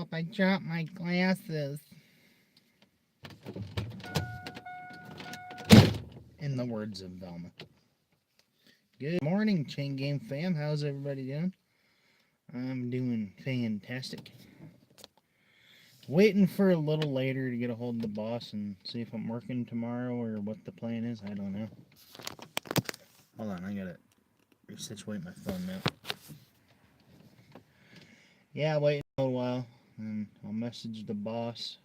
Help, I dropped my glasses. In the words of Velma. Good morning, Chain Game fam. How's everybody doing? I'm doing fantastic. Waiting for a little later to get a hold of the boss and see if I'm working tomorrow or what the plan is. I don't know. Hold on, I gotta resituate my phone now. Yeah, waiting a little while, and I'll message the boss,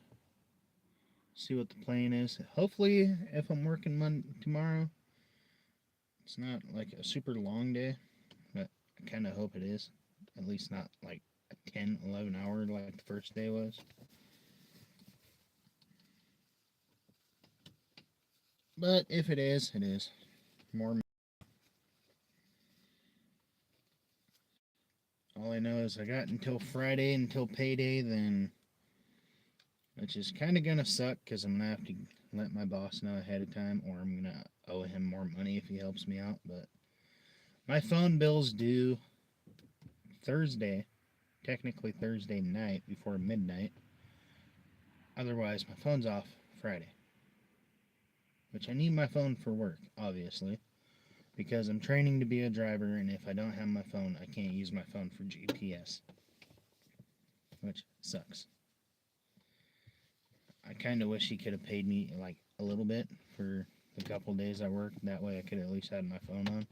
see what the plan is. Hopefully, if I'm working tomorrow, it's not like a super long day, but I kind of hope it is. At least not like a 10, 11 hour like the first day was. But if it is, it is. More. All I know is I got until Friday, until payday, then, which is kind of going to suck because I'm going to have to let my boss know ahead of time, or I'm going to owe him more money if he helps me out. But my phone bill's due Thursday, technically Thursday night before midnight. Otherwise, my phone's off Friday. Which I need my phone for work, obviously, because I'm training to be a driver, and if I don't have my phone, I can't use my phone for GPS, which sucks. I kind of wish he could have paid me like a little bit for the couple days I worked. That way I could at least have my phone on.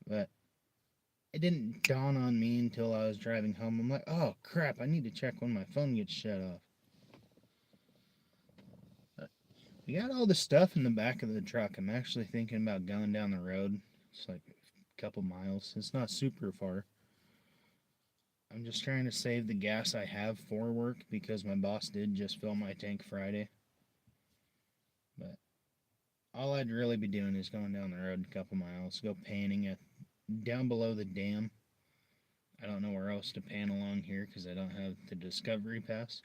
But it didn't dawn on me until I was driving home. I'm like, oh crap, I need to check when my phone gets shut off. But we got all the stuff in the back of the truck. I'm actually thinking about going down the road. It's like a couple miles. It's not super far. I'm just trying to save the gas I have for work because my boss did just fill my tank Friday. But all I'd really be doing is going down the road a couple miles, go panning down below the dam. I don't know where else to pan along here because I don't have the Discovery Pass.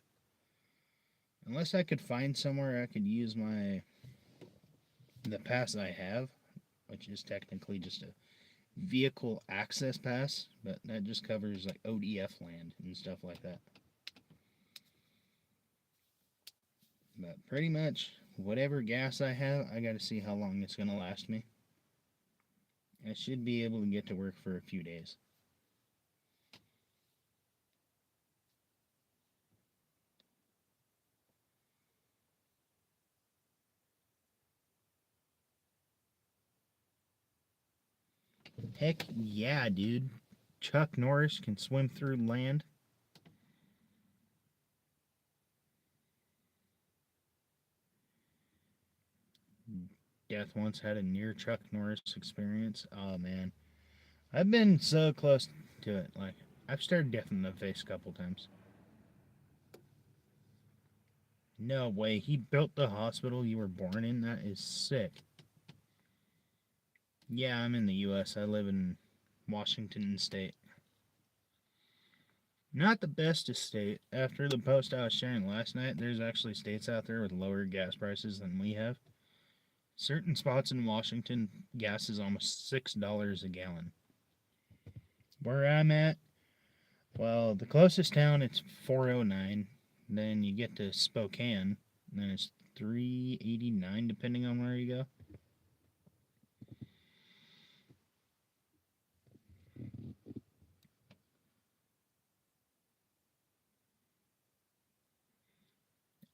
Unless I could find somewhere I could use the pass I have, which is technically just a vehicle access pass, but that just covers like ODF land and stuff like that. But pretty much whatever gas I have, I gotta see how long it's gonna last me. I should be able to get to work for a few days. Heck yeah, dude. Chuck Norris can swim through land. Death once had a near Chuck Norris experience. Oh man. I've been so close to it. Like, I've stared death in the face a couple times. No way. He built the hospital you were born in? That is sick. Yeah, I'm in the US. I live in Washington State. Not the best state. After the post I was sharing last night, there's actually states out there with lower gas prices than we have. Certain spots in Washington, gas is almost $6 a gallon. Where I'm at, well, the closest town, it's 409. Then you get to Spokane, and then it's 389 depending on where you go.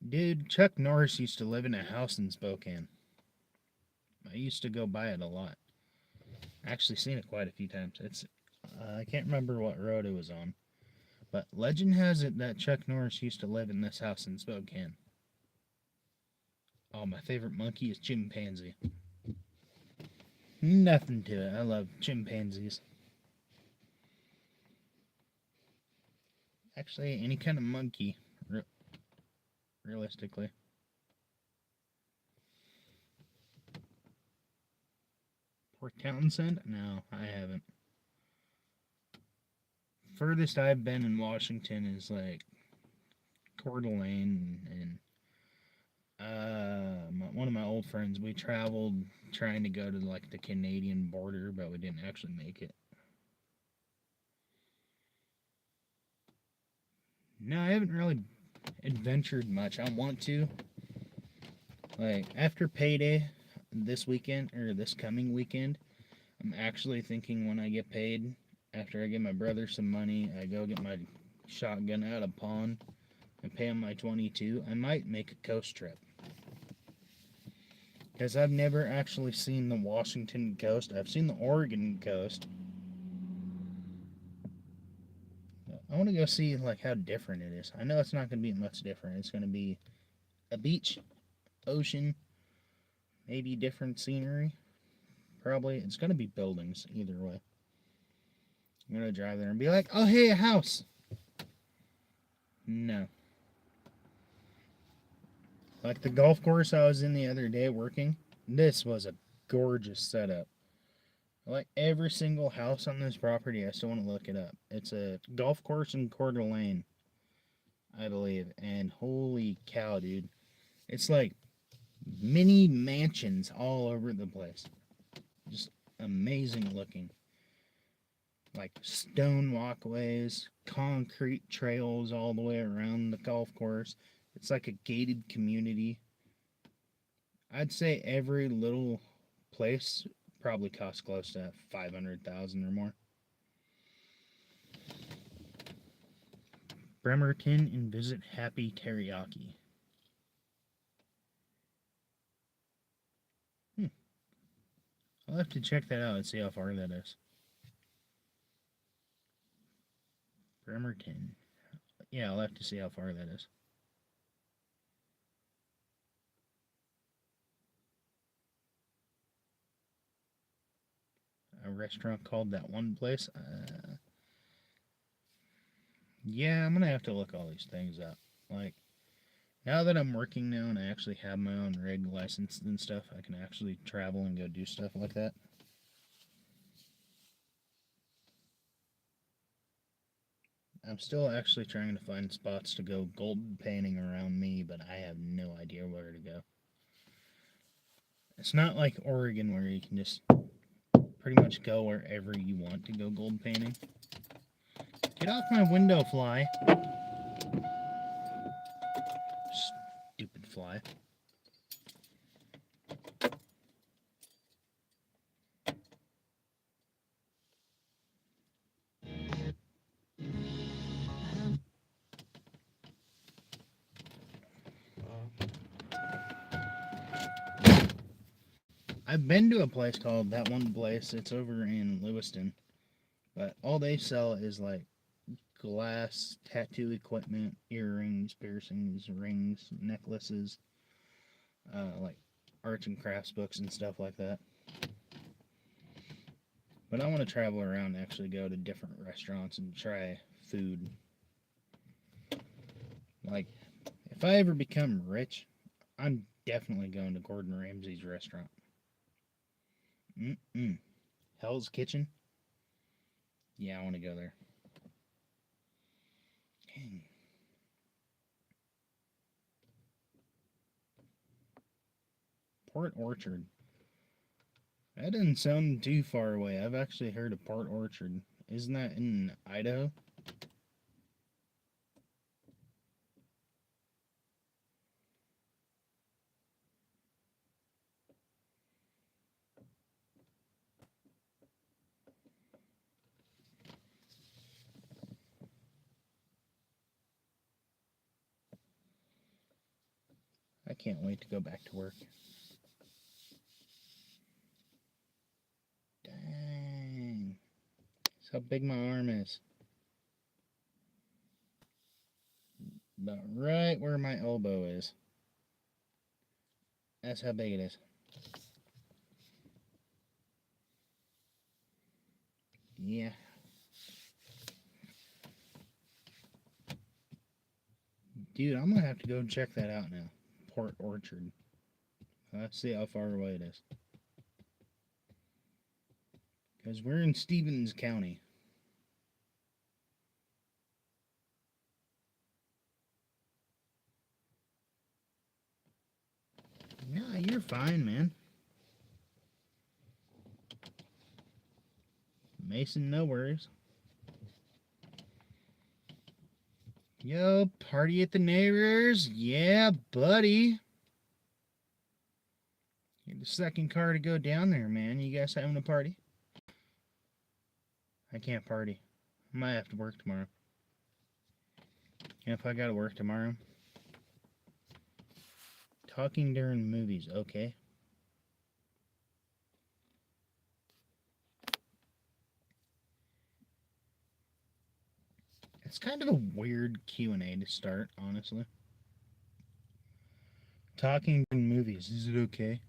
Dude, Chuck Norris used to live in a house in Spokane. I used to go by it a lot. Actually seen it quite a few times. I can't remember what road it was on. But legend has it that Chuck Norris used to live in this house in Spokane. Oh, my favorite monkey is chimpanzee. Nothing to it. I love chimpanzees. Actually, any kind of monkey, realistically. Port Townsend? No, I haven't. Furthest I've been in Washington is like Coeur d'Alene and one of my old friends. We traveled trying to go to like the Canadian border, but we didn't actually make it. No, I haven't really adventured much. I want to. Like, after payday this weekend, or this coming weekend, I'm actually thinking when I get paid, after I give my brother some money, I go get my shotgun out of pawn and pay him my 22, I might make a coast trip. Because I've never actually seen the Washington coast. I've seen the Oregon coast. I want to go see like how different it is. I know it's not going to be much different. It's going to be a beach, ocean, maybe different scenery. Probably it's going to be buildings either way. I'm going to drive there and be like, "Oh, hey, a house." No. Like the golf course I was in the other day working, this was a gorgeous setup. Like every single house on this property, I still want to look it up. It's a golf course in Coeur d'Alene, I believe. And holy cow, dude. It's like mini mansions all over the place. Just amazing looking. Like stone walkways, concrete trails all the way around the golf course. It's like a gated community. I'd say every little place probably costs close to 500,000 or more. Bremerton and visit Happy Teriyaki. I'll have to check that out and see how far that is. Bremerton. Yeah, I'll have to see how far that is. A restaurant called that one place? Yeah, I'm gonna have to look all these things up. Like, now that I'm working now and I actually have my own rig license and stuff, I can actually travel and go do stuff like that. I'm still actually trying to find spots to go gold painting around me, but I have no idea where to go. It's not like Oregon where you can just pretty much go wherever you want to go gold painting. Get off my window, fly. Stupid fly. I've been to a place called that one place. It's over in Lewiston, but all they sell is like glass tattoo equipment, earrings, piercings, rings, necklaces, like arts and crafts books and stuff like that. But I want to travel around and actually go to different restaurants and try food. Like, if I ever become rich, I'm definitely going to Gordon Ramsay's restaurant. Hell's Kitchen? Yeah, I want to go there. Dang. Port Orchard. That doesn't sound too far away. I've actually heard of Port Orchard. Isn't that in Idaho? I can't wait to go back to work. Dang. That's how big my arm is. About right where my elbow is. That's how big it is. Yeah. Dude, I'm gonna have to go check that out now. Port Orchard. Let's see how far away it is. Because we're in Stevens County. Nah, you're fine, man. Mason, no worries. Yo, party at the neighbors. Yeah, buddy. You're the second car to go down there, man. You guys having a party? I can't party. I might have to work tomorrow. And if I gotta work tomorrow, talking during movies, okay. It's kind of a weird Q&A to start, honestly. Talking during movies, is it okay?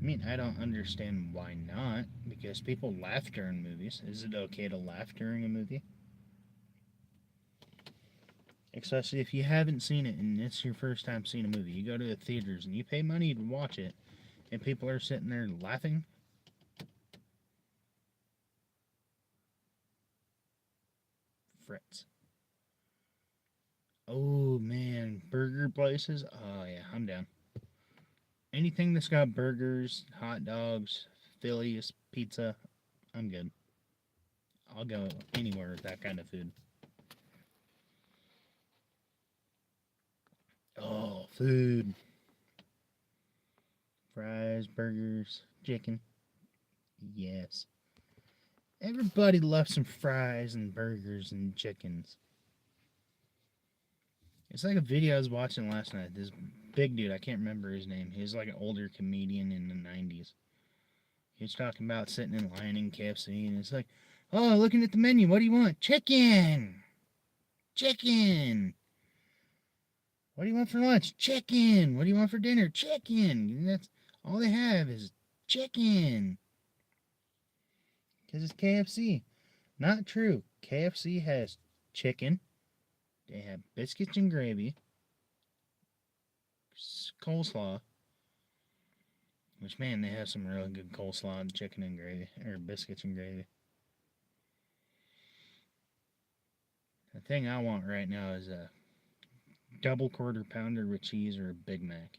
I mean, I don't understand why not, because people laugh during movies. Is it okay to laugh during a movie? Especially if you haven't seen it and it's your first time seeing a movie. You go to the theaters and you pay money to watch it, and people are sitting there laughing. Fritz. Oh man, burger places? Oh yeah, I'm down. Anything that's got burgers, hot dogs, Phillies, pizza, I'm good. I'll go anywhere with that kind of food. Oh, food. Fries, burgers, chicken. Yes. Everybody loves some fries and burgers and chickens. It's like a video I was watching last night. This big dude, I can't remember his name. He was like an older comedian in the 90s. He was talking about sitting in line in KFC, and it's like, oh, looking at the menu, what do you want? Chicken! Chicken! What do you want for lunch? Chicken! What do you want for dinner? Chicken! And that's all they have is chicken. Because it's KFC. Not true. KFC has chicken. They have biscuits and gravy, coleslaw, which, man, they have some really good coleslaw and chicken and gravy, or biscuits and gravy. The thing I want right now is a double quarter pounder with cheese or a Big Mac.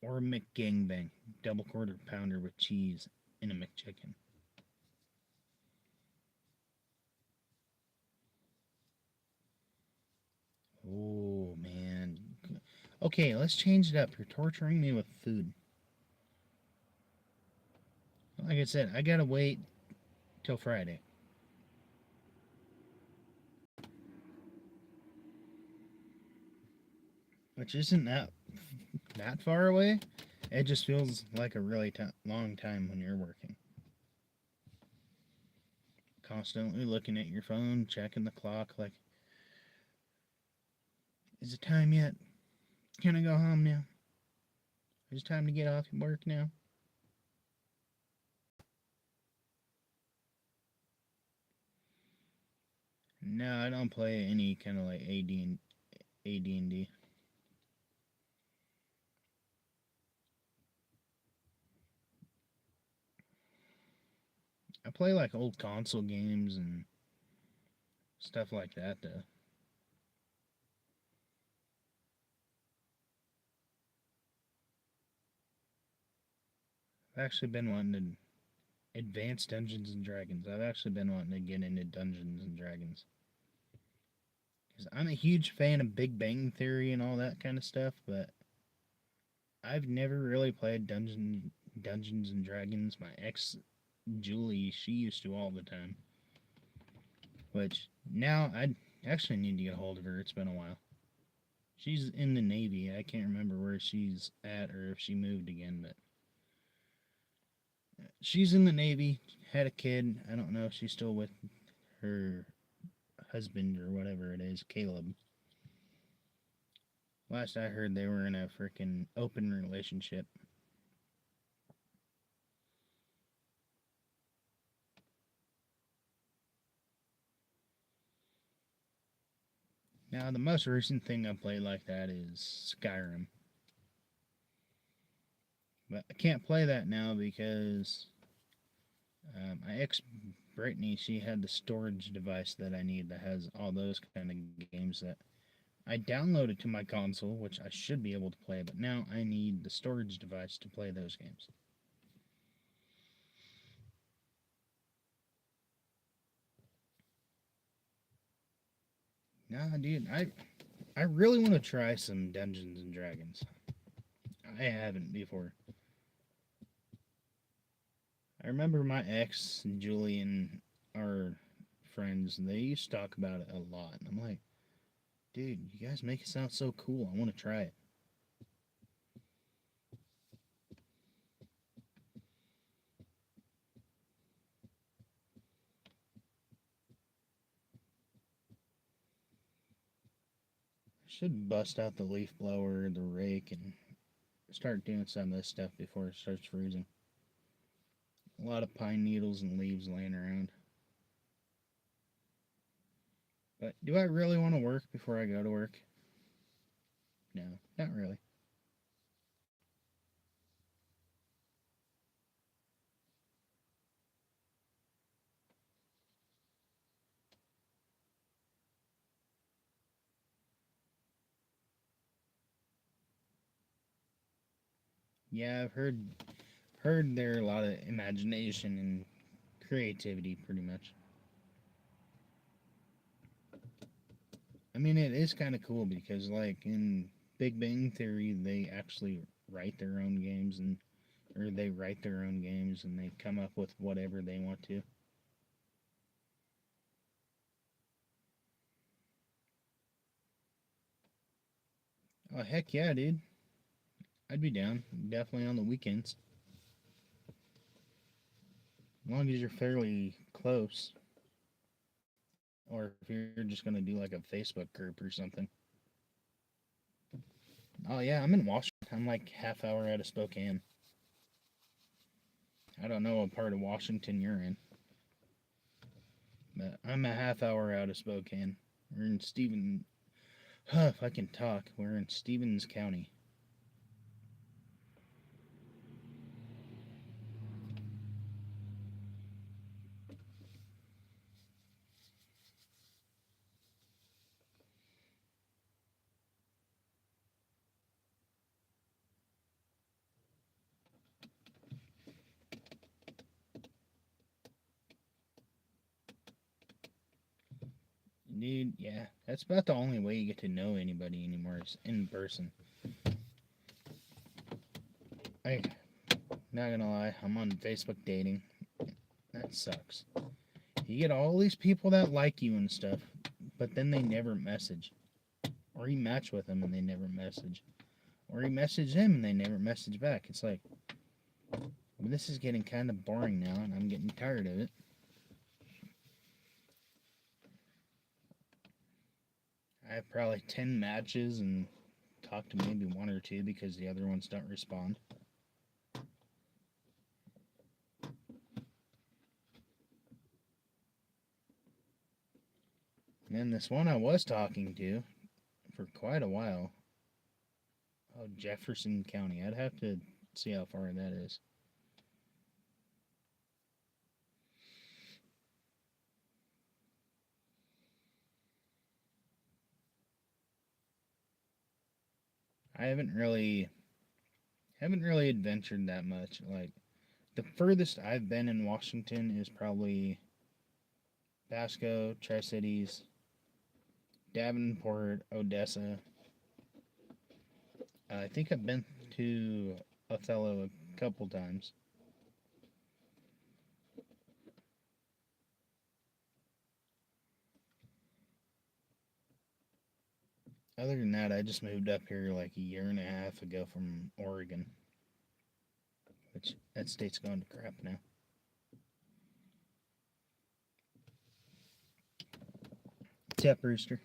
Or a McGangbang. Double quarter pounder with cheese and a McChicken. Oh, man. Okay, let's change it up. You're torturing me with food. Like I said, I gotta wait till Friday. Which isn't that far away. It just feels like a really long time when you're working. Constantly looking at your phone, checking the clock, like, is it time yet? Can I go home now? Is it time to get off work now? No, I don't play any kind of like AD&D. I play like old console games and stuff like that though. I've actually been wanting to advance Dungeons and Dragons. I've actually been wanting to get into Dungeons and Dragons. Because I'm a huge fan of Big Bang Theory and all that kind of stuff, but I've never really played Dungeons and Dragons. My ex Julie, she used to all the time. Which now I actually need to get a hold of her. It's been a while. She's in the Navy. I can't remember where she's at or if she moved again, but she's in the Navy, had a kid. I don't know if she's still with her husband or whatever it is, Caleb. Last I heard, they were in a freaking open relationship. Now, the most recent thing I played like that is Skyrim. But I can't play that now because my ex Brittany, she had the storage device that I need that has all those kind of games that I downloaded to my console, which I should be able to play, but now I need the storage device to play those games. Nah, dude, I really want to try some Dungeons and Dragons. I haven't before. I remember my ex, Julie, and our friends, they used to talk about it a lot. And I'm like, dude, you guys make it sound so cool. I want to try it. I should bust out the leaf blower, the rake, and start doing some of this stuff before it starts freezing. A lot of pine needles and leaves laying around. But do I really want to work before I go to work? No, not really. Yeah, I've heard there are a lot of imagination and creativity, pretty much. I mean, it is kind of cool because, like in Big Bang Theory, they actually write their own games and or they write their own games and they come up with whatever they want to. Oh heck yeah, dude! I'd be down. Definitely on the weekends, as long as you're fairly close, or if you're just gonna do like a Facebook group or something. Oh yeah, I'm in Washington. I'm like half hour out of Spokane. I don't know what part of Washington you're in, but I'm a half hour out of Spokane. We're in Stevens. Huh, if I can talk, we're in Stevens County. Dude, yeah, that's about the only way you get to know anybody anymore is in person. I not gonna lie, I'm on Facebook dating. That sucks. You get all these people that like you and stuff, but then they never message. Or you match with them and they never message. Or you message them and they never message back. It's like, this is getting kind of boring now and I'm getting tired of it. I have probably 10 matches and talk to maybe one or two because the other ones don't respond. And then this one I was talking to for quite a while. Oh, Jefferson County. I'd have to see how far that is. I haven't really adventured that much. Like the furthest I've been in Washington is probably Pasco, Tri Cities, Davenport, Odessa. I think I've been to Othello a couple times. Other than that, I just moved up here like a year and a half ago from Oregon, which that state's going to crap now. What's Rooster?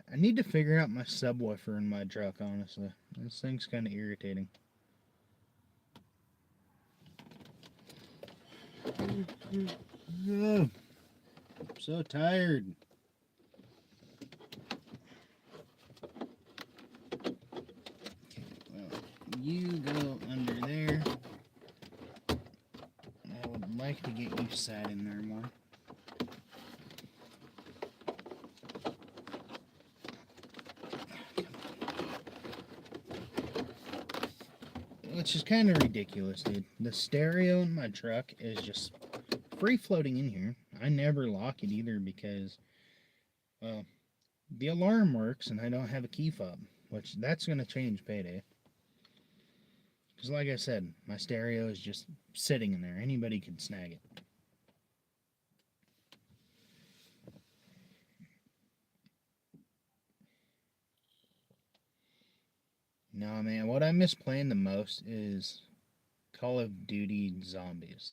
I need to figure out my subwoofer in my truck, honestly. This thing's kind of irritating. I'm so tired. Well, you go under there. I would like to get you sat in there more. It's just kind of ridiculous, dude. The stereo in my truck is just free floating in here. I never lock it either because, well, the alarm works and I don't have a key fob, which that's going to change payday. Because like I said, my stereo is just sitting in there. Anybody could snag it. No, man, what I miss playing the most is Call of Duty Zombies.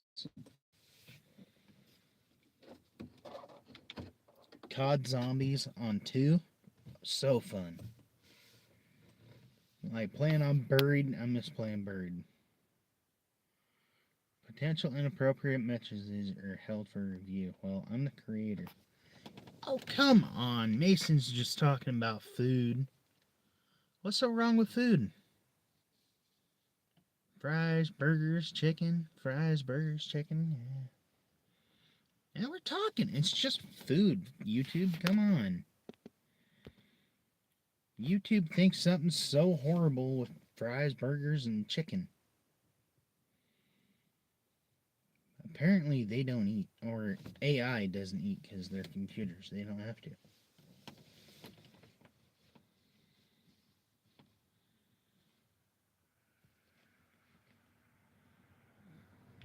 COD Zombies on 2, so fun. Like playing on Buried, I miss playing Buried. Potential inappropriate messages are held for review. Well, I'm the creator. Oh, come on. Mason's just talking about food. What's so wrong with food? Fries, burgers, chicken. Fries, burgers, chicken. Yeah. And we're talking. It's just food. YouTube, come on. YouTube thinks something's so horrible with fries, burgers, and chicken. Apparently they don't eat, or AI doesn't eat because they're computers. They don't have to.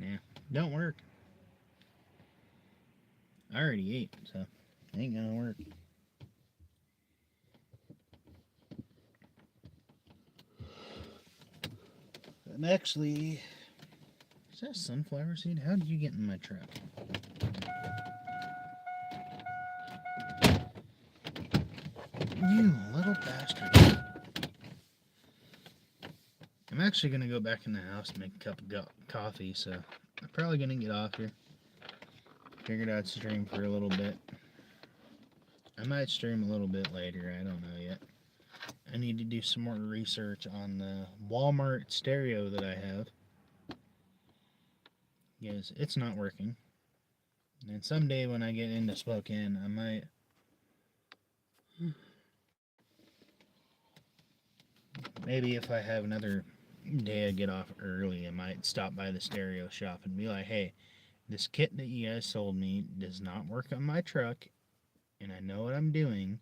Yeah, don't work. I already ate, so it ain't gonna work. I'm actually... Is that sunflower seed? How did you get in my truck? You little bastard. I'm actually going to go back in the house and make a cup of coffee, so I'm probably going to get off here. Figured I'd stream for a little bit. I might stream a little bit later, I don't know yet. I need to do some more research on the Walmart stereo that I have. Because it's not working. And someday when I get into Spokane, I might... Maybe if I have another day I get off early, I might stop by the stereo shop and be like, hey, this kit that you guys sold me does not work on my truck, and I know what I'm doing,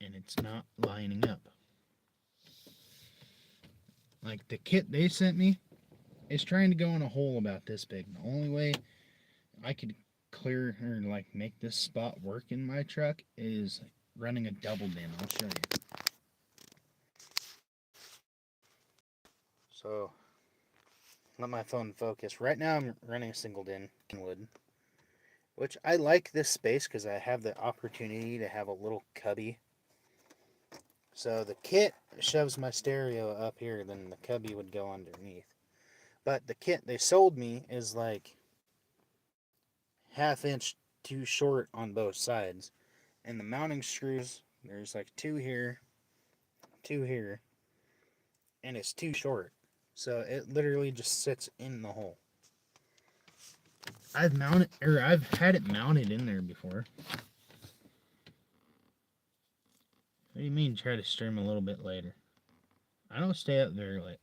and it's not lining up. Like, the kit they sent me is trying to go in a hole about this big. The only way I could clear, or like make this spot work in my truck is running a double din. I'll show you. So, let my phone focus. Right now I'm running a single din wood, which I like this space because I have the opportunity to have a little cubby. So the kit shoves my stereo up here, then the cubby would go underneath. But the kit they sold me is like ½ inch too short on both sides. And the mounting screws, there's like two here, and it's too short. So it literally just sits in the hole. I've had it mounted in there before. What do you mean try to stream a little bit later? I don't stay up very late.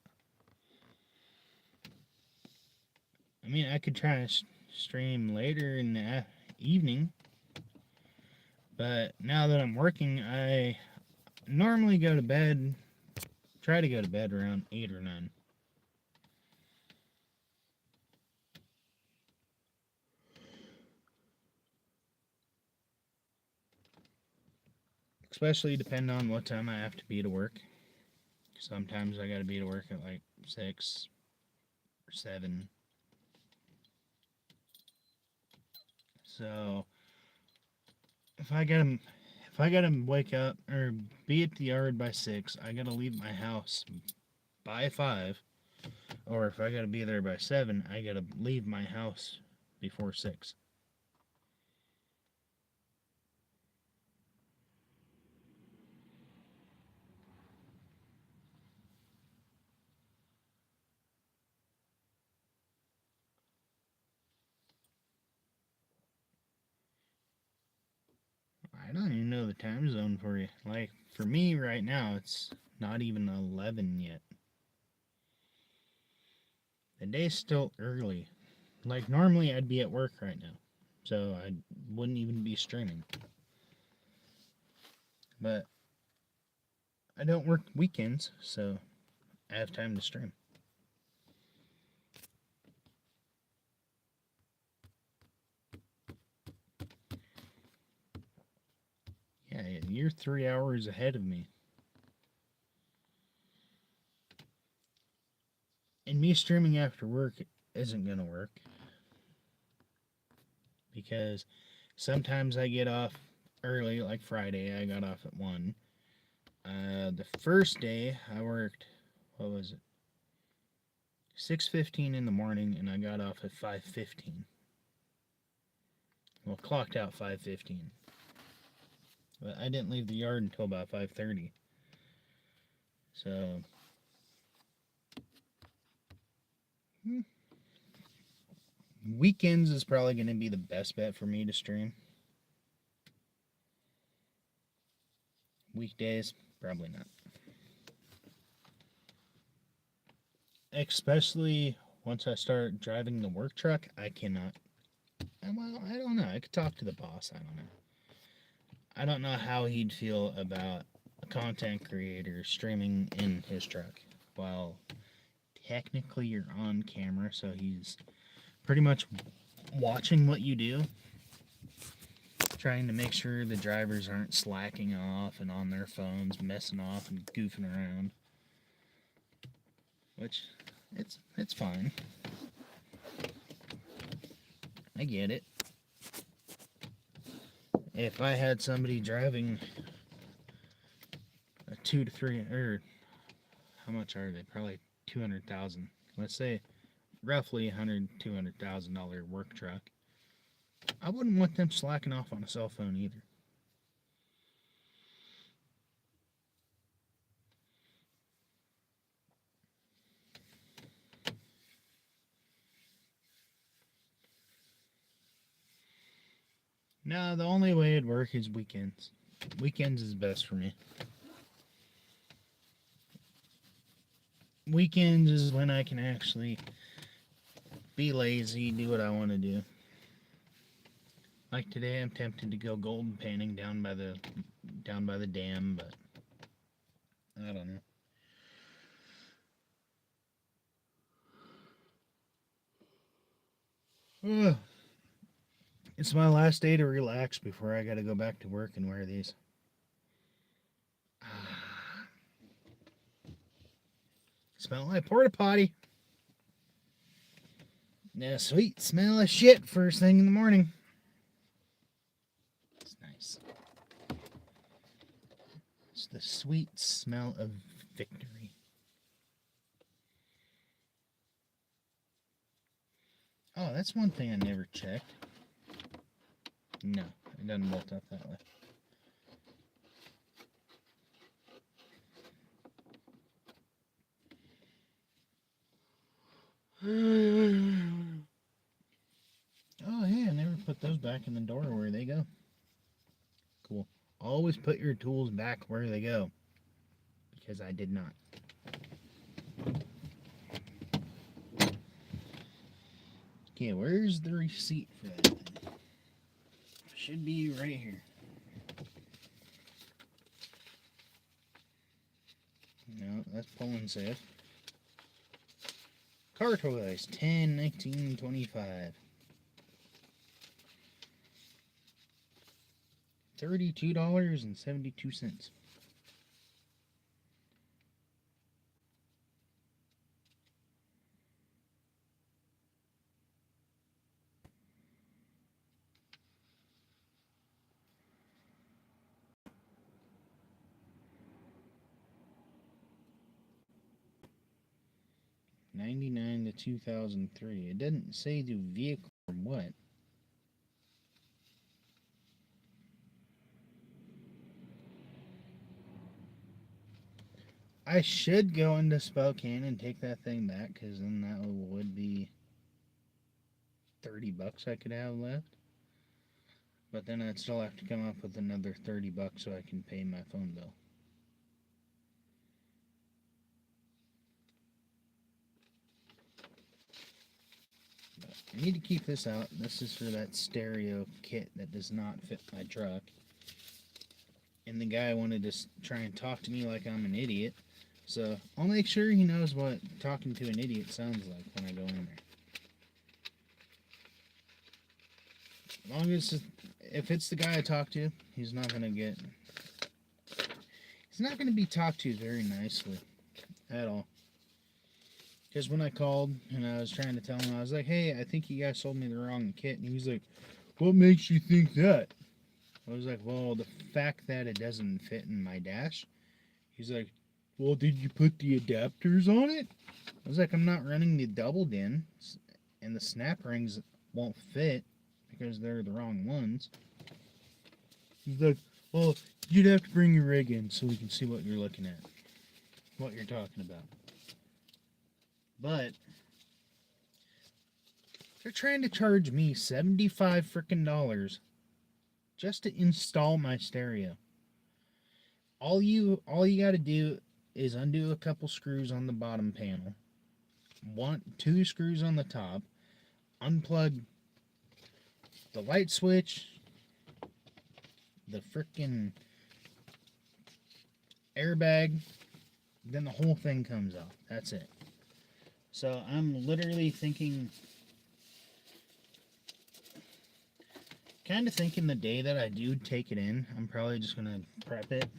I mean, I could try to stream later in the evening. But now that I'm working, I normally try to go to bed around 8 or 9. Especially depending on what time I have to be to work. Sometimes I gotta be to work at like 6 or 7. So if I gotta wake up or be at the yard by 6, I gotta leave my house by 5. Or if I gotta be there by 7, I gotta leave my house before 6. I don't even know the time zone for you. Like, for me right now, it's Not even 11 yet. The day's still early. Like, normally I'd be at work right now, so I wouldn't even be streaming. But I don't work weekends, so I have time to stream. Yeah, you're 3 hours ahead of me. And me streaming after work isn't going to work. Because sometimes I get off early, like Friday, I got off at 1. The first day I worked, what was it? 6:15 in the morning, and I got off at 5:15. Well, clocked out 5:15. But I didn't leave the yard until about 5:30. So, weekends is probably going to be the best bet for me to stream. Weekdays, probably not. Especially once I start driving the work truck, I cannot. Well, I don't know. I could talk to the boss. I don't know. I don't know how he'd feel about a content creator streaming in his truck. While technically you're on camera, so he's pretty much watching what you do, trying to make sure the drivers aren't slacking off and on their phones, messing off and goofing around. Which, it's fine. I get it. If I had somebody driving a 2 to 3, or how much are they? Probably 200,000. Let's say roughly $200,000 work truck. I wouldn't want them slacking off on a cell phone either. No, the only way it'd work is weekends. Weekends is best for me. Weekends is when I can actually be lazy, do what I want to do. Like today, I'm tempted to go golden painting down by the dam, but I don't know. Ugh. It's my last day to relax before I gotta go back to work and wear these. Smell like porta potty. Yeah, sweet smell of shit first thing in the morning. It's nice. It's the sweet smell of victory. Oh, that's one thing I never checked. No, it doesn't bolt up that way. Oh, hey, I never put those back in the door where they go. Cool. Always put your tools back where they go. Because I did not. Okay, where's the receipt for that thing? Should be right here. No, that's pulling safe. Car Toys, 10, 19, 25. $32.72. '99 to 2003. It doesn't say the vehicle or what. I should go into Spokane and take that thing back, because then that would be $30 I could have left. But then I'd still have to come up with another $30 so I can pay my phone bill. I need to keep this out. This is for that stereo kit that does not fit my truck. And the guy wanted to try and talk to me like I'm an idiot. So I'll make sure he knows what talking to an idiot sounds like when I go in there. As long as, if it's the guy I talk to, he's not going to be talked to very nicely at all. Because when I called and I was trying to tell him, I was like, hey, I think you guys sold me the wrong kit. And he was like, what makes you think that? I was like, well, the fact that it doesn't fit in my dash. He's like, well, did you put the adapters on it? I was like, I'm not running the double DIN, and the snap rings won't fit because they're the wrong ones. He's like, well, you'd have to bring your rig in so we can see what you're looking at, what you're talking about. But they're trying to charge me $75 frickin' just to install my stereo. All you got to do is undo a couple screws on the bottom panel, 2 screws on the top, unplug the light switch, the frickin' airbag, then the whole thing comes off. That's it. So I'm literally thinking, kind of thinking the day that I do take it in, I'm probably just going to prep it.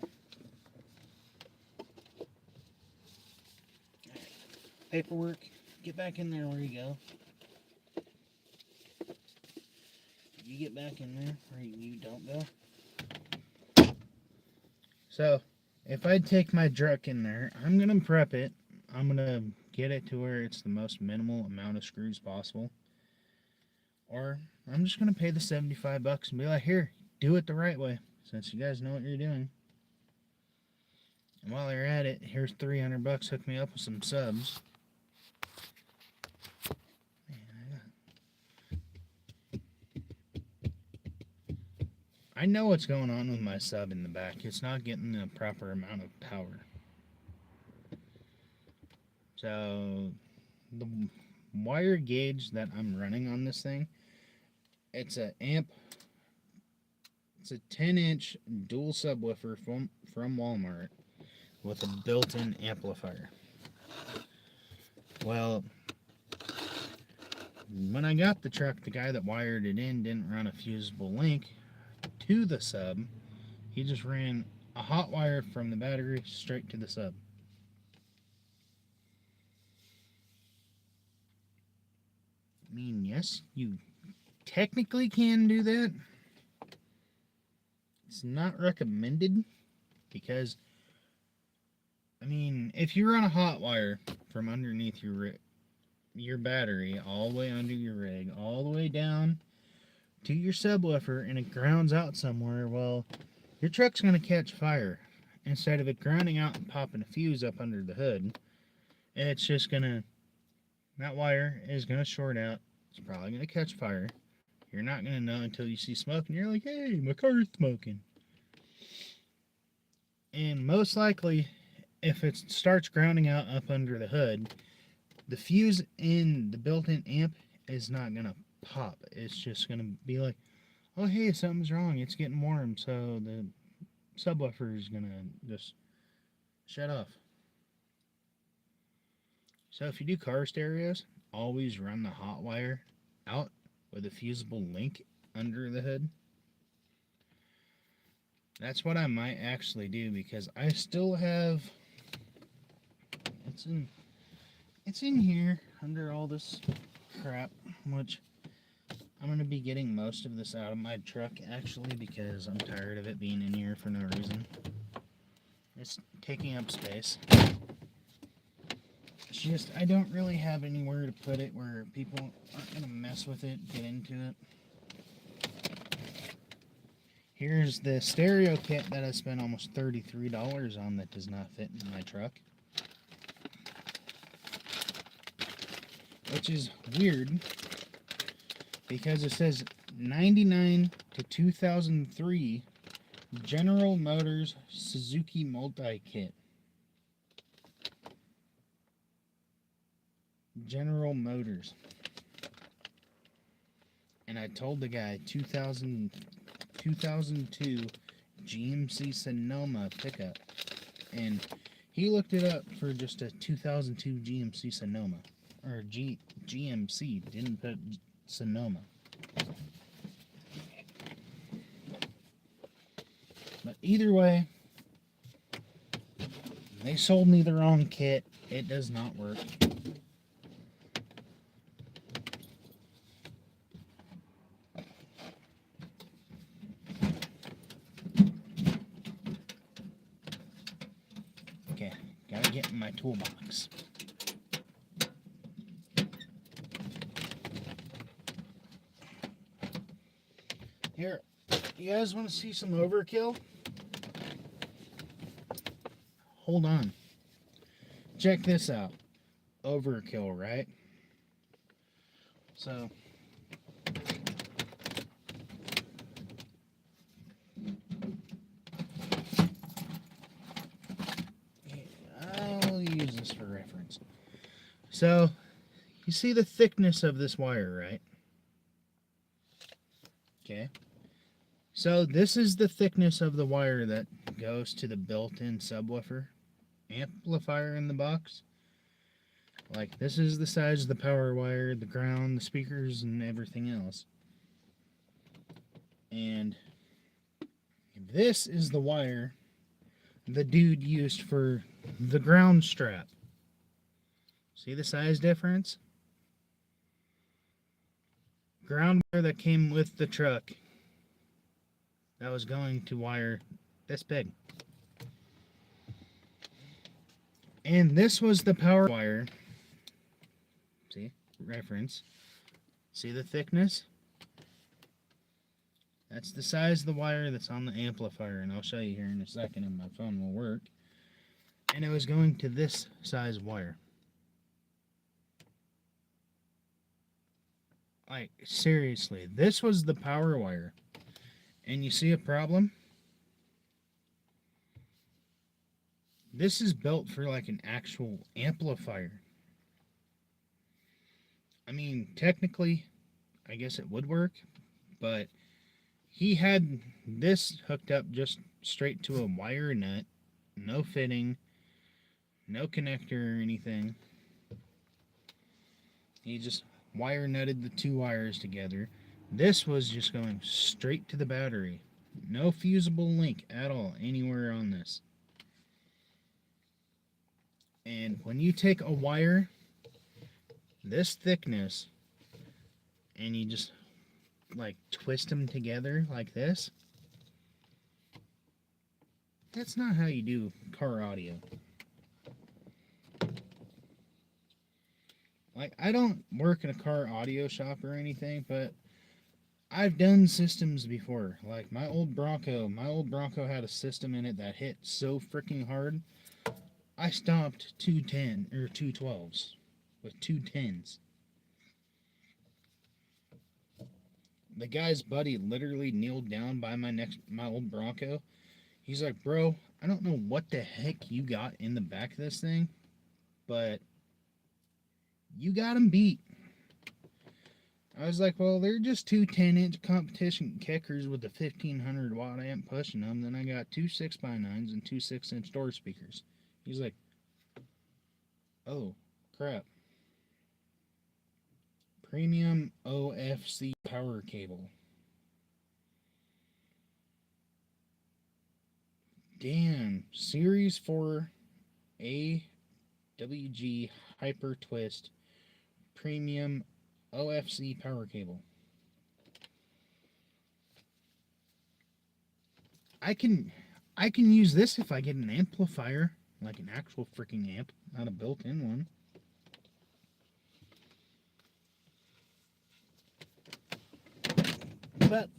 Paperwork, get back in there where you go. You get back in there where you don't go. So, if I take my truck in there, I'm going to prep it. I'm going to get it to where it's the most minimal amount of screws possible. Or I'm just going to pay the $75 and be like, here, do it the right way, since you guys know what you're doing. And while you're at it, here's $300, hook me up with some subs. I know what's going on with my sub in the back. It's not getting the proper amount of power. So, the wire gauge that I'm running on this thing, it's a 10-inch dual subwoofer from Walmart with a built-in amplifier. Well, when I got the truck, the guy that wired it in didn't run a fusible link to the sub. He just ran a hot wire from the battery straight to the sub. I mean, yes, you technically can do that. It's not recommended because, I mean, if you run a hot wire from underneath your battery all the way under your rig, all the way down to your subwoofer, and it grounds out somewhere, well, your truck's going to catch fire. Instead of it grounding out and popping a fuse up under the hood, it's just going to, that wire is going to short out. It's probably going to catch fire. You're not going to know until you see smoke, and you're like, hey, my car's smoking. And most likely, if it starts grounding out up under the hood, the fuse in the built-in amp is not going to pop. It's just going to be like, oh, hey, something's wrong. It's getting warm, so the subwoofer is going to just shut off. So if you do car stereos, always run the hot wire out with a fusible link under the hood. That's what I might actually do, because I still have, it's in here under all this crap, which I'm going to be getting most of this out of my truck actually, because I'm tired of it being in here for no reason. It's taking up space. It's just, I don't really have anywhere to put it where people aren't going to mess with it, get into it. Here's the stereo kit that I spent almost $33 on that does not fit in my truck. Which is weird, because it says 99 to 2003 General Motors Suzuki Multi-Kit. General Motors. And I told the guy 2002 GMC Sonoma pickup. And he looked it up for just a 2002 GMC Sonoma. Or GMC, didn't put Sonoma. But either way, they sold me the wrong kit. It does not work. Okay, gotta get in my toolbox. Here, you guys want to see some overkill? Hold on. Check this out. Overkill, right? So, I'll use this for reference. So, you see the thickness of this wire, right? Okay. So, this is the thickness of the wire that goes to the built-in subwoofer amplifier in the box. Like, this is the size of the power wire, the ground, the speakers, and everything else. And this is the wire the dude used for the ground strap. See the size difference? Ground wire that came with the truck that was going to wire this big. And this was the power wire. See? Reference. See the thickness? That's the size of the wire that's on the amplifier, and I'll show you here in a second if my phone will work. And it was going to this size wire. Like, seriously, this was the power wire. And you see a problem? This is built for like an actual amplifier. I mean, technically, I guess it would work, but he had this hooked up just straight to a wire nut, no fitting, no connector or anything. He just wire nutted the two wires together. This was just going straight to the battery. No fusible link at all anywhere on this. And when you take a wire this thickness and you just like twist them together like this, that's not how you do car audio. Like, I don't work in a car audio shop or anything, but I've done systems before. Like my old Bronco had a system in it that hit so freaking hard. I stopped 212s with 210s. The guy's buddy literally kneeled down by my old Bronco. He's like, "Bro, I don't know what the heck you got in the back of this thing, but you got him beat." I was like, "Well, they're just two 10-inch competition kickers with a 1500 watt amp pushing them. Then I got two 6x9s and two 6-inch door speakers." He's like, "Oh, crap. Premium OFC power cable. Damn, Series 4 AWG Hyper Twist Premium OFC power cable. I can use this if I get an amplifier, like an actual freaking amp, not a built-in one." But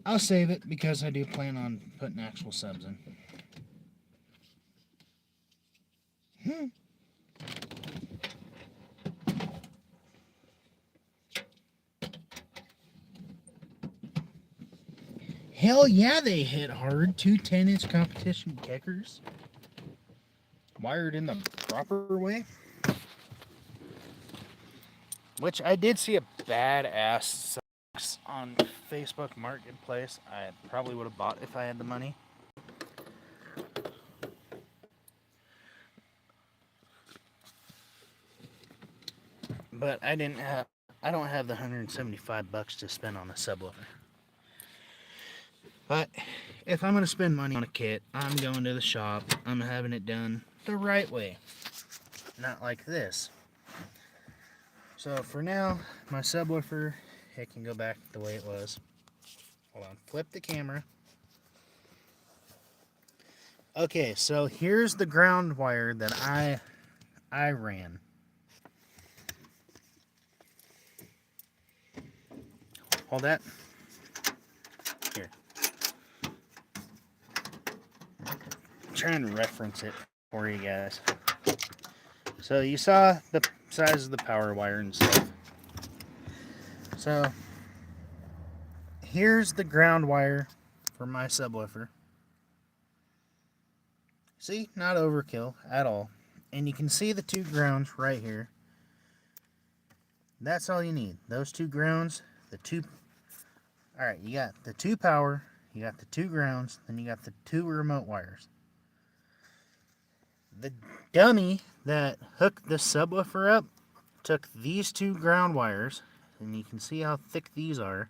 I'll save it because I do plan on putting actual subs in. Hell yeah, they hit hard. Two 10-inch competition kickers. Wired in the proper way. Which I did see a badass on Facebook Marketplace. I probably would have bought if I had the money. But I don't have the $175 to spend on a subwoofer. But if I'm going to spend money on a kit, I'm going to the shop. I'm having it done the right way. Not like this. So for now, my subwoofer, it can go back the way it was. Hold on, flip the camera. Okay, so here's the ground wire that I ran. Hold that. Here. I'm trying to reference it for you guys. So you saw the size of the power wire and stuff. So here's the ground wire for my subwoofer. See, not overkill at all. And you can see the two grounds right here. That's all you need. Those two grounds, the two. Alright, you got the two power, you got the two grounds, then you got the two remote wires. The dummy that hooked the subwoofer up took these two ground wires, and you can see how thick these are.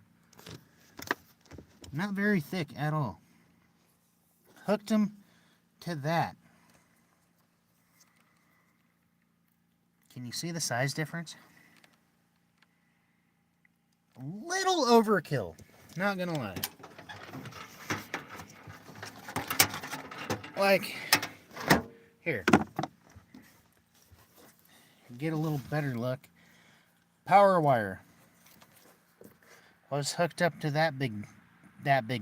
Not very thick at all. Hooked them to that. Can you see the size difference? Little overkill, not gonna lie. Like, here. Get a little better look. Power wire was hooked up to that big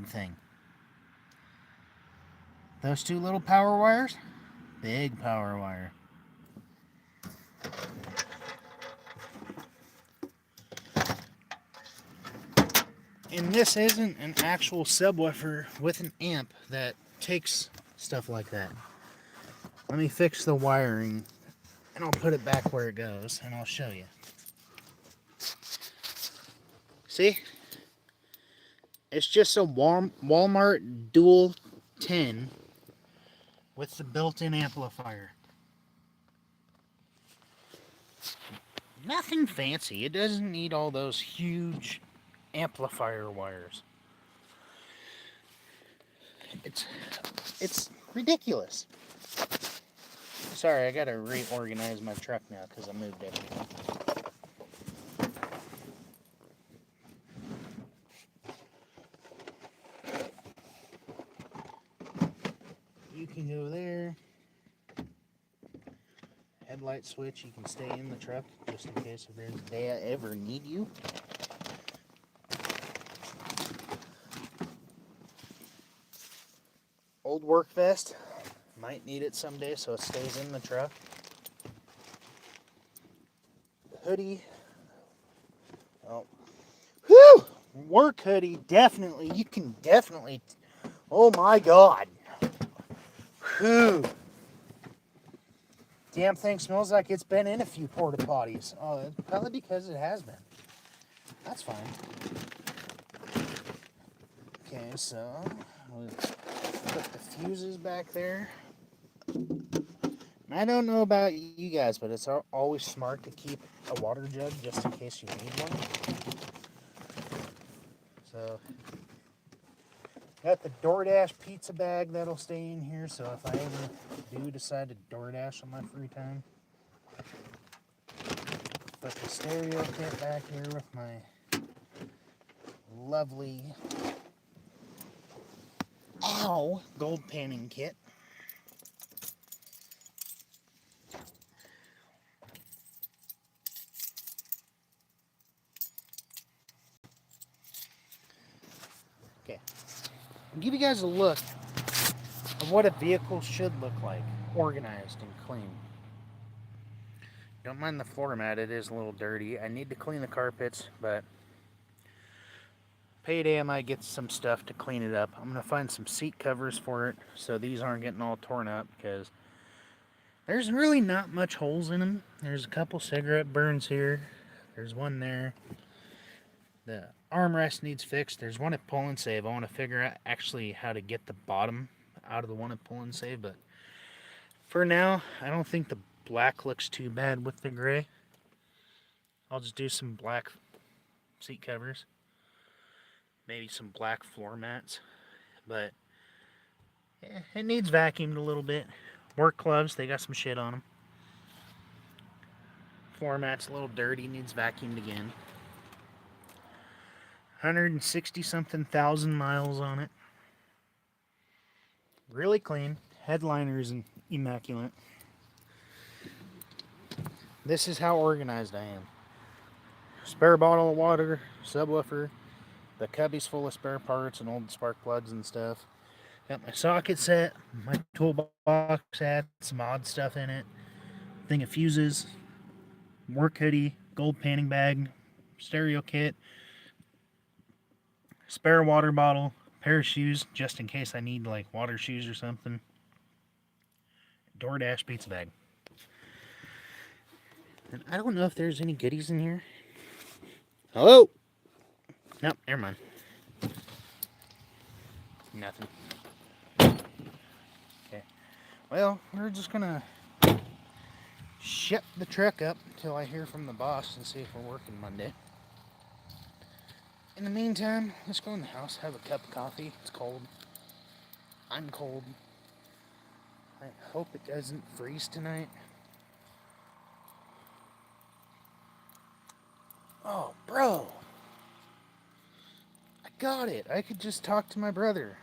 thing. Those two little power wires, big power wire. And this isn't an actual subwoofer with an amp that takes stuff like that. Let me fix the wiring and I'll put it back where it goes and I'll show you. See? It's just a Walmart Dual 10 with the built-in amplifier. Nothing fancy. It doesn't need all those huge amplifier wires. It's ridiculous. Sorry, I gotta reorganize my truck now because I moved everything. You can go there. Headlight switch, you can stay in the truck just in case if they ever need you. Old work vest. Might need it someday, so it stays in the truck. Hoodie. Oh. Whew! Work hoodie, definitely. You can definitely. Oh my god. Whew. Damn thing smells like it's been in a few porta potties. Oh, probably because it has been. That's fine. Okay, so we'll put the fuses back there. I don't know about you guys, but it's always smart to keep a water jug just in case you need one. So, got the DoorDash pizza bag that'll stay in here, so if I ever do decide to DoorDash on my free time. Put the stereo kit back here with my lovely gold panning kit. Okay, I'll give you guys a look of what a vehicle should look like, organized and clean. Don't mind the floor mat, it is a little dirty. I need to clean the carpets, but payday I might get some stuff to clean it up. I'm going to find some seat covers for it so these aren't getting all torn up, because there's really not much holes in them. There's a couple cigarette burns here. There's one there. The armrest needs fixed. There's one at Pull and Save. I want to figure out actually how to get the bottom out of the one at Pull and Save, but for now, I don't think the black looks too bad with the gray. I'll just do some black seat covers, maybe some black floor mats, but it needs vacuumed a little bit. Work gloves, they got some shit on them. Floor mat's a little dirty, needs vacuumed again. 160 something thousand miles on it. Really clean. Headliner's immaculate. This is how organized I am. Spare bottle of water, subwoofer. The cubby's full of spare parts and old spark plugs and stuff. Got my socket set, my toolbox had some odd stuff in it. Thing of fuses, work hoodie, gold panning bag, stereo kit, spare water bottle, pair of shoes just in case I need like water shoes or something. DoorDash pizza bag. And I don't know if there's any goodies in here. Hello? Nope, never mind. Nothing. Okay. Well, we're just gonna ship the truck up until I hear from the boss and see if we're working Monday. In the meantime, let's go in the house, have a cup of coffee. It's cold. I'm cold. I hope it doesn't freeze tonight. Oh, bro. I got it. I could just talk to my brother.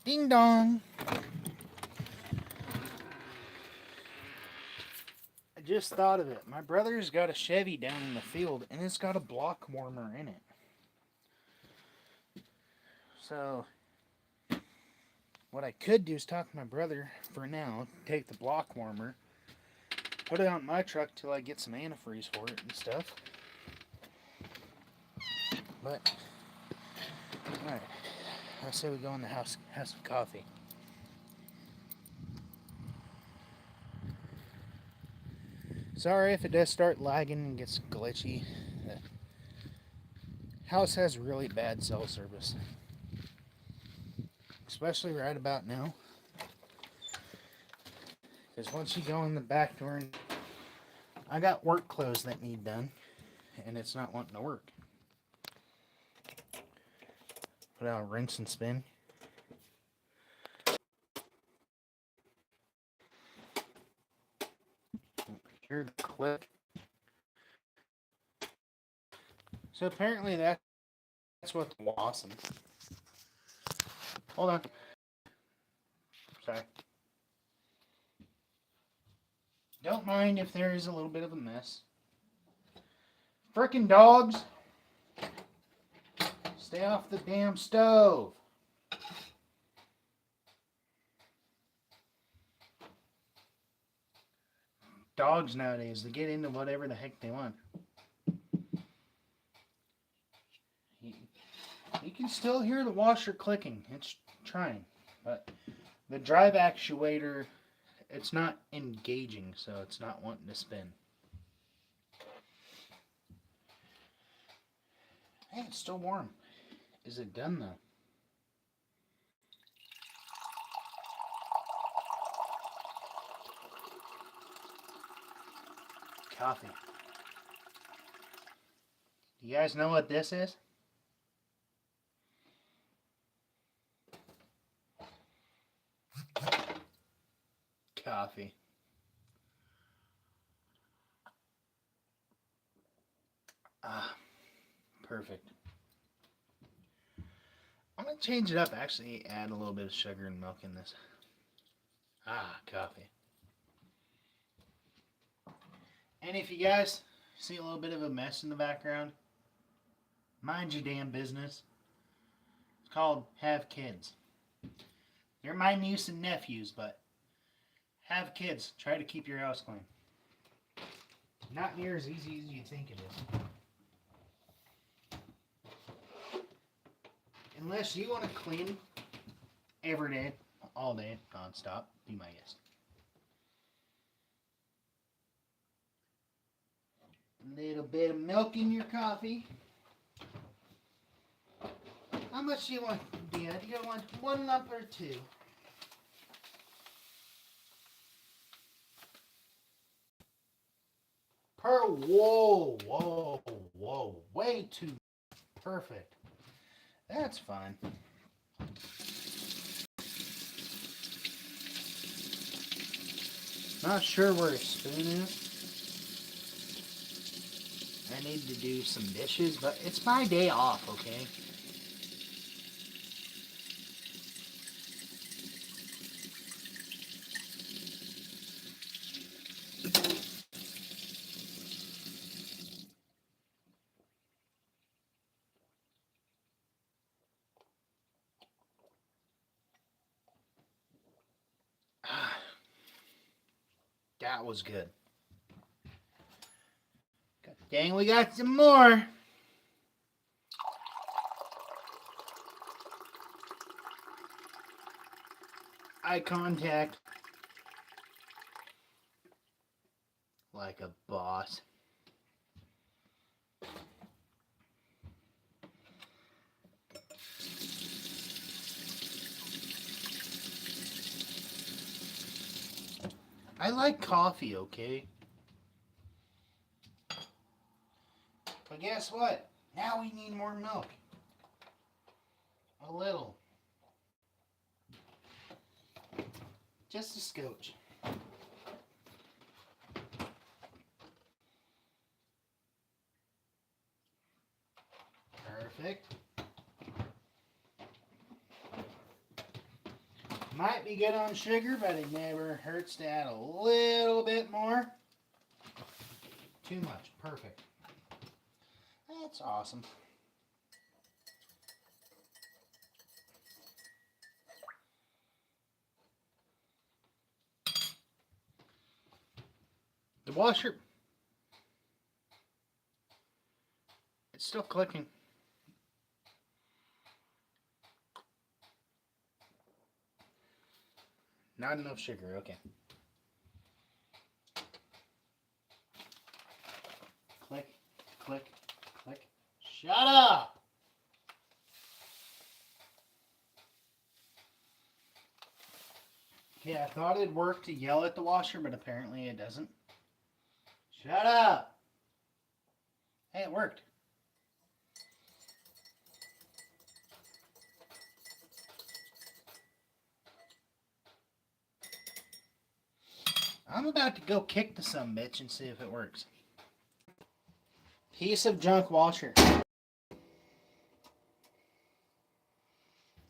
Ding dong. I just thought of it. My brother's got a Chevy down in the field, and it's got a block warmer in it. So, what I could do is talk to my brother for now, take the block warmer, put it on my truck till I get some antifreeze for it and stuff. But, alright, I say we go in the house, have some coffee. Sorry if it does start lagging and gets glitchy. The house has really bad cell service. Especially right about now. Because once you go in the back door, and I got work clothes that need done, and it's not wanting to work. Put out rinse and spin. Hear the click. So apparently that's what's awesome. Hold on. Sorry. Don't mind if there is a little bit of a mess. Frickin' dogs! Stay off the damn stove! Dogs nowadays, they get into whatever the heck they want. You can still hear the washer clicking. It's trying. But the drive actuator, it's not engaging, so it's not wanting to spin. Hey, it's still warm. Is it done though? Coffee. Do you guys know what this is? Coffee. Ah, perfect. I'm going to change it up, actually add a little bit of sugar and milk in this. Ah, coffee. And if you guys see a little bit of a mess in the background, mind your damn business. It's called have kids. They're my niece and nephews, but have kids. Try to keep your house clean. Not near as easy as you think it is. Unless you want to clean every day, all day, non-stop, be my guest. A little bit of milk in your coffee. How much do you want, Dia? Do you want 1 lump or 2? Whoa. Way too perfect. That's fine. Not sure where a spoon is. I need to do some dishes, but it's my day off, okay? That was good. God dang, we got some more. Eye contact. Like a boss. I like coffee, okay? But guess what? Now we need more milk. A little. Just a scotch. Perfect. Might be good on sugar, but it never hurts to add a little bit more. Too much. Perfect. That's awesome. The washer, it's still clicking. Not enough sugar, okay. Click, click, click. Shut up! Okay, I thought it'd work to yell at the washer, but apparently it doesn't. Shut up! Hey, it worked. I'm about to go kick the sumbitch and see if it works. Piece of junk washer.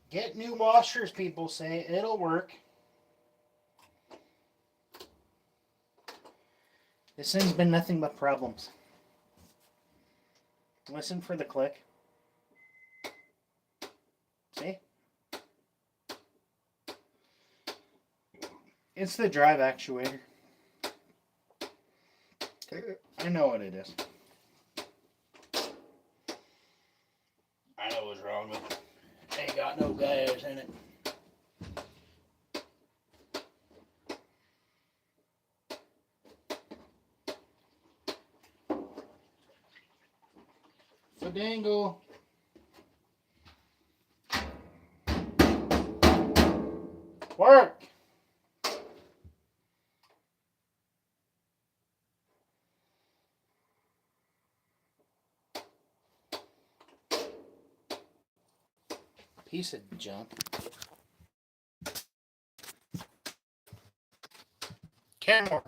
Get new washers, people say. It'll work. This thing's been nothing but problems. Listen for the click. See? It's the drive actuator. I know what it is. I know what's wrong with it. Ain't got no gas in it. Fadangle. Work! Piece of junk. Kenmore.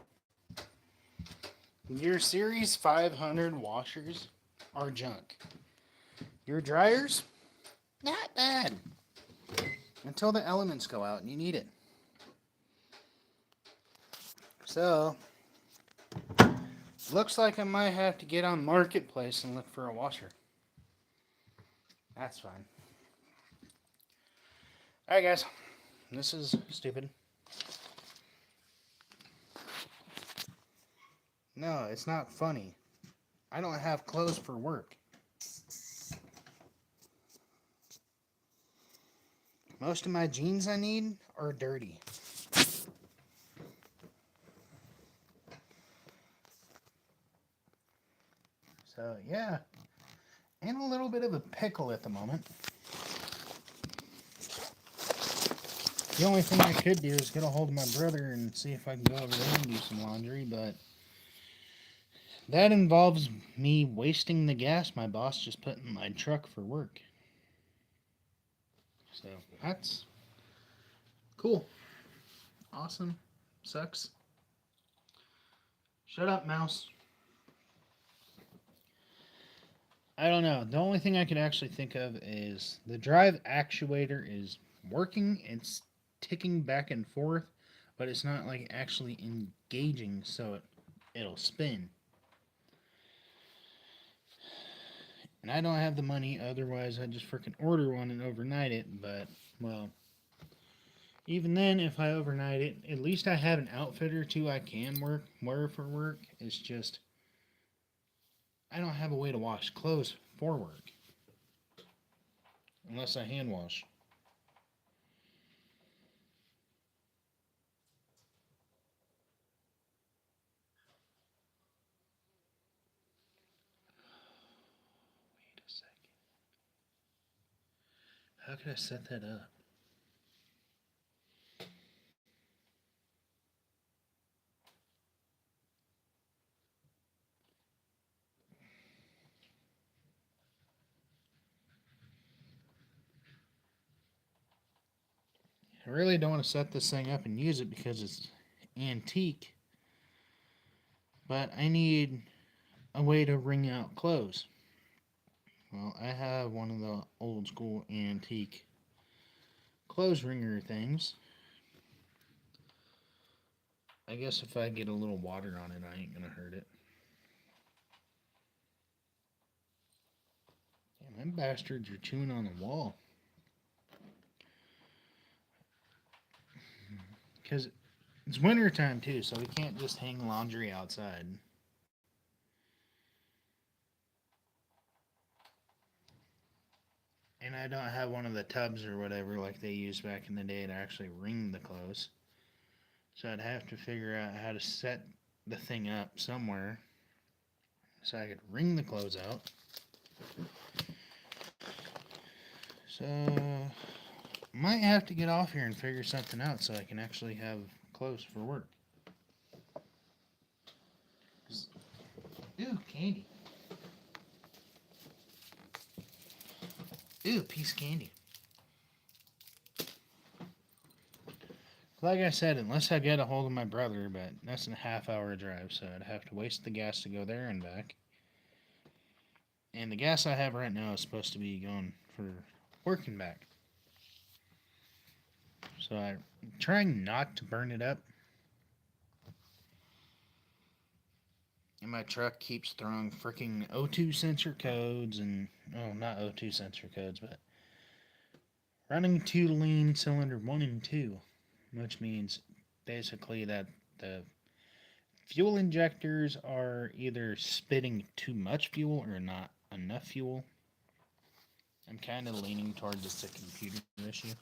Your Series 500 washers are junk. Your dryers, not bad. Until the elements go out and you need it. So, looks like I might have to get on Marketplace and look for a washer. That's fine. Alright guys, this is stupid. No, it's not funny. I don't have clothes for work. Most of my jeans I need are dirty. So, yeah. And a little bit of a pickle at the moment. The only thing I could do is get a hold of my brother and see if I can go over there and do some laundry, but that involves me wasting the gas my boss just put in my truck for work. So that's cool. Awesome. Sucks. Shut up, mouse. I don't know. The only thing I can actually think of is the drive actuator is working. It's ticking back and forth, but it's not like actually engaging, so it'll spin. And I don't have the money, otherwise I'd just freaking order one and overnight it, but, well, even then, if I overnight it, at least I have an outfit or two I can wear for work. It's just, I don't have a way to wash clothes for work. Unless I hand wash. Wait a second. How could I set that up? I really don't want to set this thing up and use it because it's antique. But I need a way to wring out clothes. Well, I have one of the old school antique clothes wringer things. I guess if I get a little water on it, I ain't gonna hurt it. Damn, them bastards are chewing on the wall. Because it's winter time too, so we can't just hang laundry outside. And I don't have one of the tubs or whatever like they used back in the day to actually wring the clothes. So I'd have to figure out how to set the thing up somewhere so I could wring the clothes out. So might have to get off here and figure something out so I can actually have clothes for work. Ooh, candy. Ooh, piece of candy. Like I said, unless I get a hold of my brother, but that's a half-hour drive, so I'd have to waste the gas to go there and back. And the gas I have right now is supposed to be going for working back. So I'm trying not to burn it up. And my truck keeps throwing freaking O2 sensor codes and, oh, not O2 sensor codes, but running 2 lean cylinder 1 and 2, which means basically that the fuel injectors are either spitting too much fuel or not enough fuel. I'm kind of leaning towards it's a computer issue.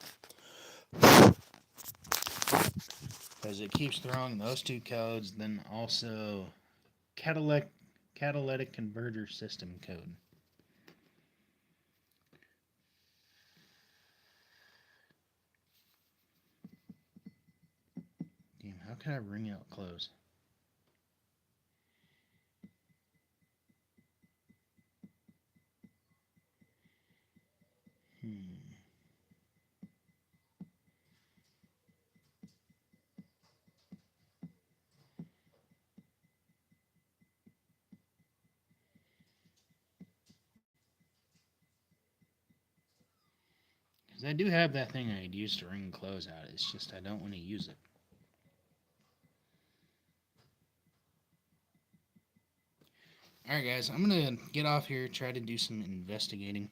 Because it keeps throwing those 2 codes, then also catalytic converter system code. Damn, how can I wring out clothes? Because I do have that thing I'd use to wring clothes out. It's just I don't want to use it. Alright, guys, I'm going to get off here, try to do some investigating.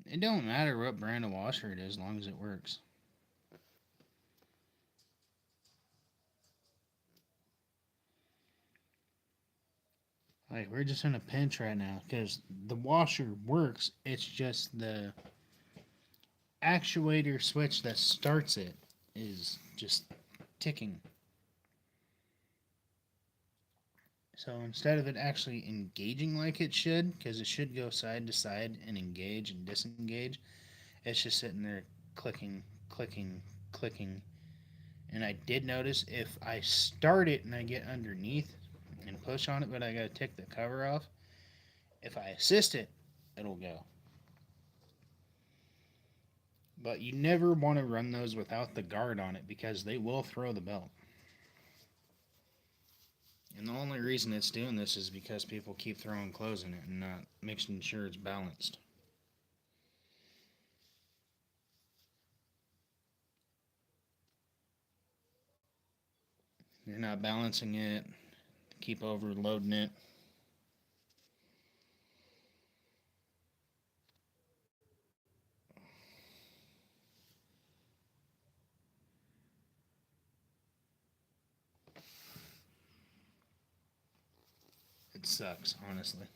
It don't matter what brand of washer it is, as long as it works. Like, we're just in a pinch right now, because the washer works, it's just the actuator switch that starts it is just ticking. So instead of it actually engaging like it should, because it should go side to side and engage and disengage, It's just sitting there clicking, clicking, clicking. And I did notice if I start it and I get underneath and push on it, but I gotta take the cover off, if I assist it, it'll go. But you never want to run those without the guard on it because they will throw the belt. And the only reason it's doing this is because people keep throwing clothes in it and not making sure it's balanced. You're not balancing it, keep overloading it. It sucks, honestly.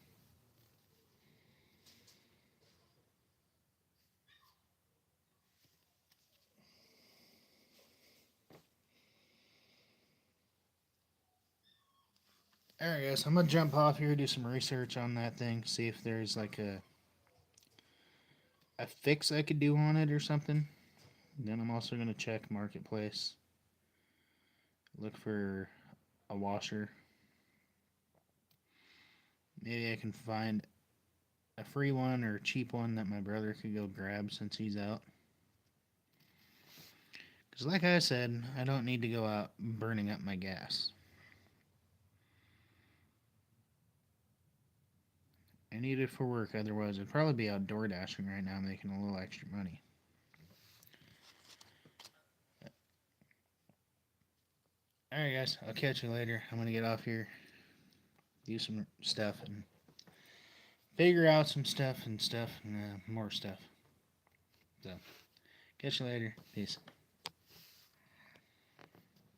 Alright guys, I'm gonna jump off here, do some research on that thing, see if there's like a fix I could do on it or something. Then I'm also gonna check Marketplace. Look for a washer. Maybe I can find a free one or a cheap one that my brother could go grab since he's out. Because like I said, I don't need to go out burning up my gas. I need it for work, otherwise I'd probably be out door dashing right now making a little extra money. Alright guys, I'll catch you later. I'm gonna get off here, do some stuff, and figure out some stuff and more stuff. So, catch you later. Peace.